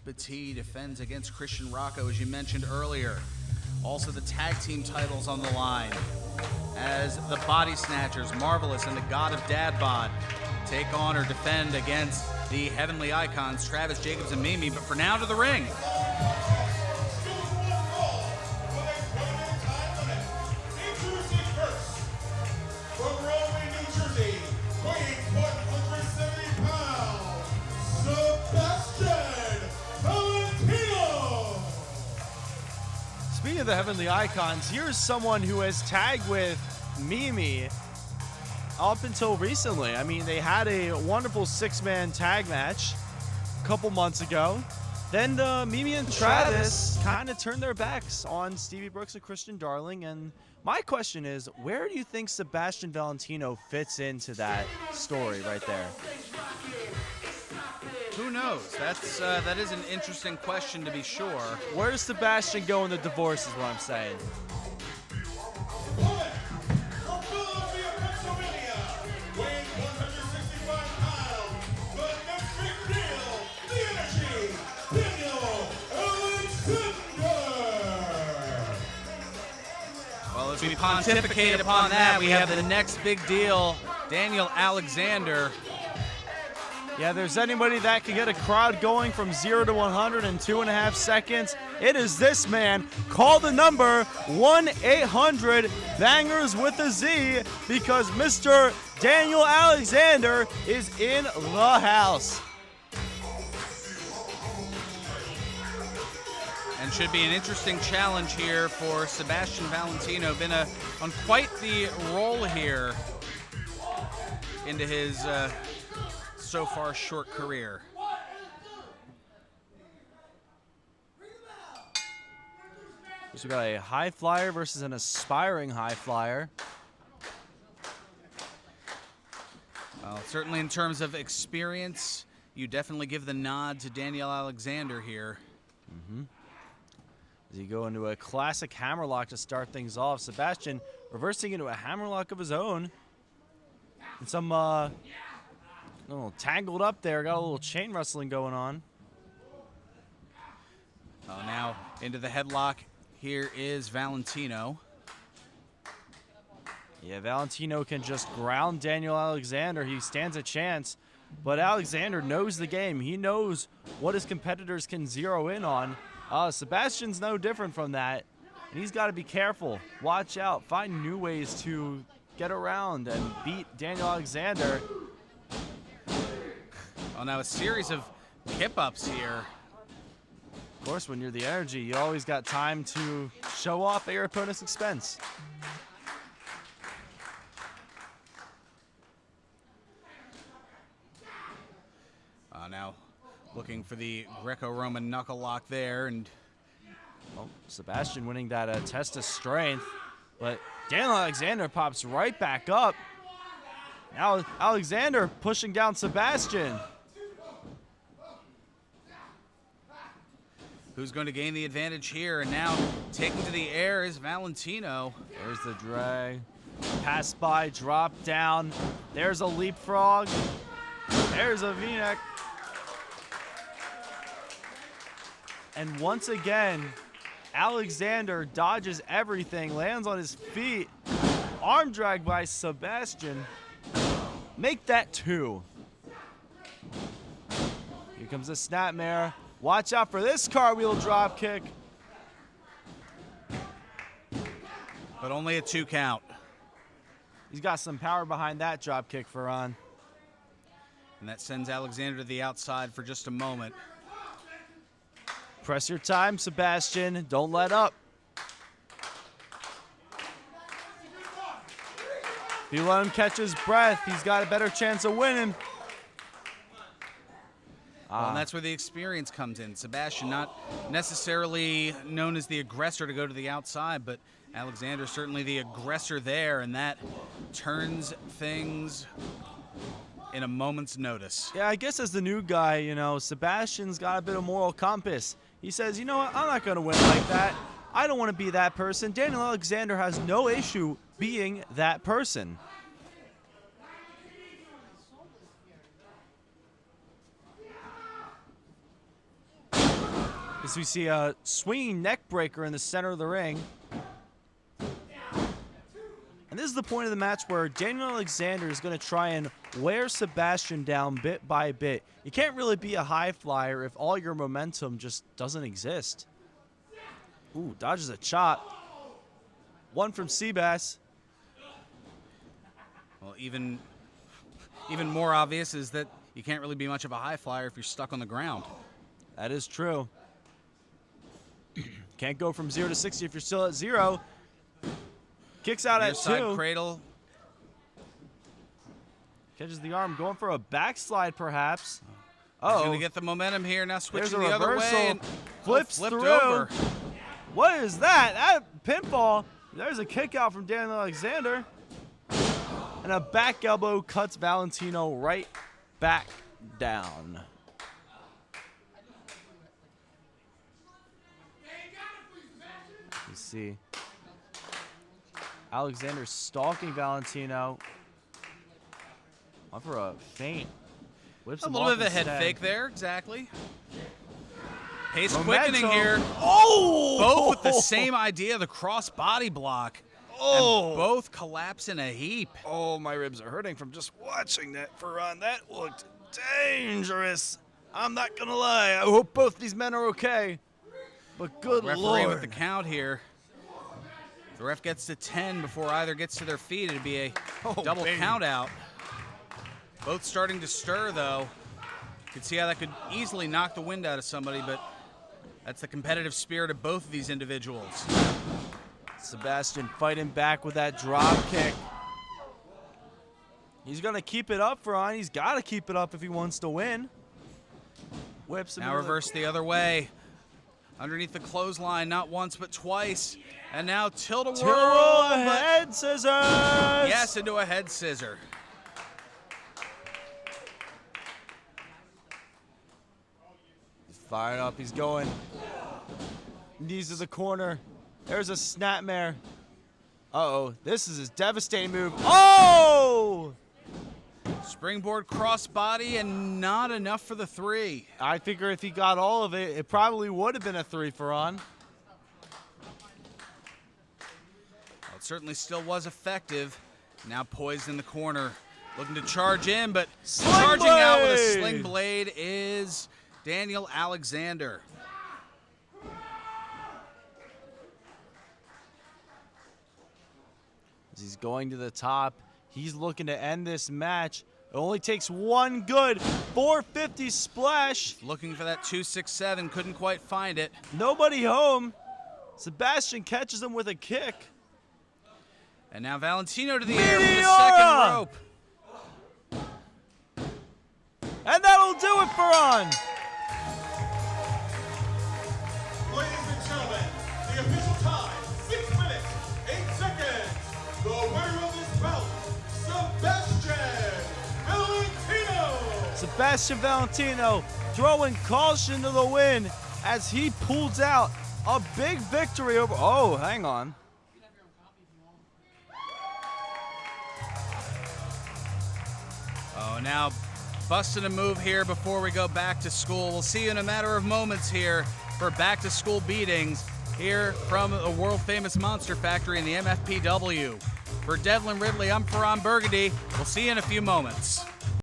Petit defends against Christian Rocco, as you mentioned earlier. Also the tag team titles on the line as the Body Snatchers, Marvelous and the God of Dad Bod, take on or defend against the Heavenly Icons, Travis, Jacobs, and Mimi. But for now, to the ring. Sebastian Valentino! Speaking of the Heavenly Icons, here's someone who has tagged with Mimi up until recently. I mean, they had a wonderful six-man tag match a couple months ago. Then Mimi and Travis kind of turned their backs on Stevie Brooks and Christian Darling. And my question is, where do you think Sebastian Valentino fits into that story right there? Who knows? That is an interesting question, to be sure. Where does Sebastian go in the divorce is what I'm saying. Well, as we pontificate upon that, we have the next big deal, Daniel Alexander. Yeah, there's anybody that can get a crowd going from 0 to 100 in 2.5 seconds, it is this man. Call the number 1-800-BANGERS with a Z because Mr. Daniel Alexander is in the house. And should be an interesting challenge here for Sebastian Valentino. Been on quite the roll here into his so far short career. So we got a high flyer versus an aspiring high flyer. Well, certainly in terms of experience, you definitely give the nod to Daniel Alexander here. As you go into a classic hammerlock to start things off, Sebastian reversing into a hammerlock of his own. And some a little tangled up there, got a little chain wrestling going on. Oh, now into the headlock. Here is Valentino. Yeah, Valentino can just ground Daniel Alexander. He stands a chance, but Alexander knows the game. He knows what his competitors can zero in on. Sebastian's no different from that, and he's got to be careful. Watch out. Find new ways to get around and beat Daniel Alexander. Oh, now a series of kip-ups here. Of course, when you're the Energy, you always got time to show off at your opponent's expense. Now looking for the Greco-Roman knuckle lock there, and Sebastian winning that test of strength, but Daniel Alexander pops right back up. Now Alexander pushing down Sebastian. Who's going to gain the advantage here? And now taking to the air is Valentino. There's the drag. Pass by, drop down. There's a leapfrog. There's a V-neck. And once again, Alexander dodges everything, lands on his feet. Arm drag by Sebastian. Make that 2. Here comes the snapmare. Watch out for this cartwheel drop kick. But only a 2 count. He's got some power behind that drop kick for Ron. And that sends Alexander to the outside for just a moment. Press your time, Sebastian. Don't let up. If you let him catch his breath, he's got a better chance of winning. Well, and that's where the experience comes in. Sebastian, not necessarily known as the aggressor to go to the outside, but Alexander certainly the aggressor there, and that turns things in a moment's notice. Yeah, I guess as the new guy, you know, Sebastian's got a bit of moral compass. He says, you know what, I'm not going to win like that. I don't want to be that person. Daniel Alexander has no issue being that person. As we see a swinging neck breaker in the center of the ring. And this is the point of the match where Daniel Alexander is going to try and wear Sebastian down bit by bit. You can't really be a high flyer if all your momentum just doesn't exist. Ooh, dodges a chop. One from Seabass. Well, even more obvious is that you can't really be much of a high flyer if you're stuck on the ground. That is true. Can't go from 0 to 60 if you're still at 0. Kicks out Near at side 2. cradle. Catches the arm, going for a backslide perhaps. He's Uh-oh. going to get the momentum here. Now There's switching a the other reversal. way. And Flips flipped through. over. What is that? That pinfall. There's a kick out from Daniel Alexander. And a back elbow cuts Valentino right back down. You see Alexander stalking Valentino. Up for a feint. Whips A him little off bit of a head instead. fake there, exactly. Pace Momentum. quickening here. Oh! Both with the same idea, the cross body block. Oh! And both collapse in a heap. Oh, my ribs are hurting from just watching that, Ferran. That looked dangerous. I'm not going to lie. I hope both these men are okay. But good Referee Lord. with the count here. The ref gets to 10 before either gets to their feet. It'd be a double baby. count out. Both starting to stir, though. You can see how that could easily knock the wind out of somebody, but that's the competitive spirit of both of these individuals. Sebastian fighting back with that drop kick. He's going to keep it up, Ferran. He's got to keep it up if he wants to win. Whips him. Now reverse the other way. Underneath the clothesline, not once but twice. And now tilt-a-whirl. Tilt-a-whirl, but- head scissors. Yes, into a head scissor. He's fired up. He's going. Knees to the corner. There's a snapmare. Uh-oh. This is his devastating move. Oh! Springboard crossbody and not enough for the 3. I figure if he got all of it, it probably would have been a 3 for on. Well, it certainly still was effective. Now poised in the corner. Looking to charge in, but Sling charging out with a blade! sling blade is Daniel Alexander. As he's going to the top, he's looking to end this match. It only takes one good 450 splash. Looking for that 267, couldn't quite find it. Nobody home. Sebastian catches him with a kick. And now Valentino to the air with the Meteora! second rope. And that'll do it for on. Ladies and gentlemen, the official time, 6 minutes, 8 seconds. The winner of this bout, Sebastian Valentino. Sebastian Valentino throwing caution to the wind as he pulls out a big victory over. Oh, hang on. Oh, now busting a move here before we go back to school. We'll see you in a matter of moments here for back to school beatings here from the world famous Monster Factory in the MFPW. For Devlin Ridley, I'm Ferran Burgundy. We'll see you in a few moments.